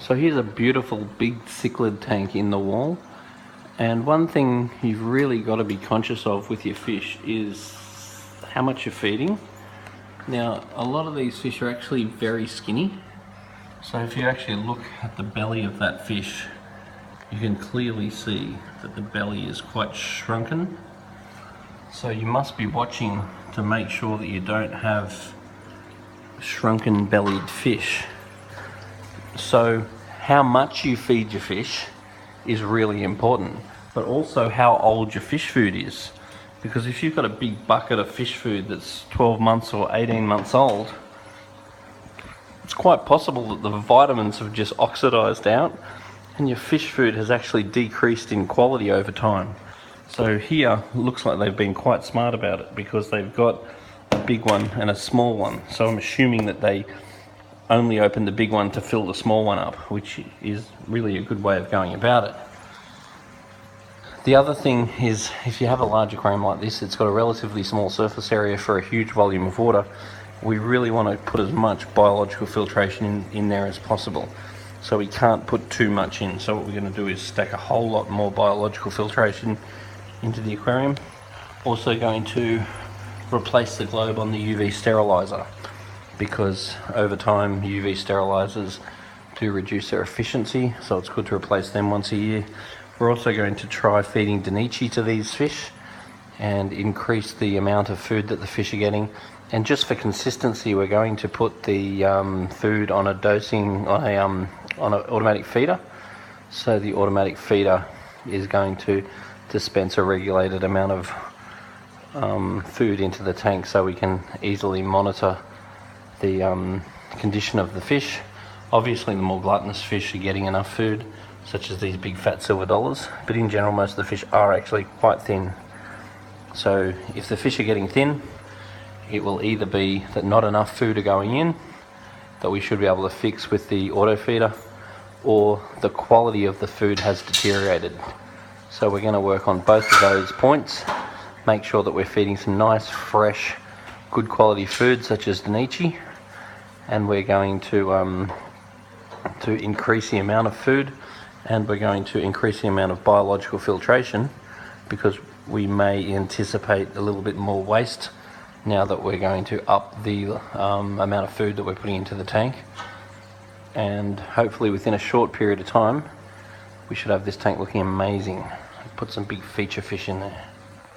So here's a beautiful big cichlid tank in the wall, and one thing you've really got to be conscious of with your fish is how much you're feeding. Now a lot of these fish are actually very skinny, so if you actually look at the belly of that fish, you can clearly see that the belly is quite shrunken. So you must be watching to make sure that you don't have shrunken bellied fish. So how much you feed your fish is really important, but also how old your fish food is. Because if you've got a big bucket of fish food that's 12 months or 18 months old, it's quite possible that the vitamins have just oxidized out and your fish food has actually decreased in quality over time. So here looks like they've been quite smart about it, because they've got a big one and a small one. So I'm assuming that they only open the big one to fill the small one up, which is really a good way of going about it. The other thing is, if you have a large aquarium like this, it's got a relatively small surface area for a huge volume of water. We really want to put as much biological filtration in there as possible. So we can't put too much in. So what we're going to do is stack a whole lot more biological filtration into the aquarium. Also going to replace the globe on the UV sterilizer, because over time UV sterilizers do reduce their efficiency, so it's good to replace them once a year. We're also going to try feeding Danichi to these fish and increase the amount of food that the fish are getting. And just for consistency, we're going to put the food on a dosing, on an automatic feeder. So the automatic feeder is going to dispense a regulated amount of food into the tank, so we can easily monitor the condition of the fish. Obviously the more gluttonous fish are getting enough food, such as these big fat silver dollars, but in general most of the fish are actually quite thin. So if the fish are getting thin, it will either be that not enough food are going in, that we should be able to fix with the auto feeder, or the quality of the food has deteriorated. So we're going to work on both of those points, make sure that we're feeding some nice, fresh, good quality food such as Danichi, and we're going to increase the amount of food, and we're going to increase the amount of biological filtration, because we may anticipate a little bit more waste now that we're going to up the amount of food that we're putting into the tank. And hopefully within a short period of time we should have this tank looking amazing. Put some big feature fish in there.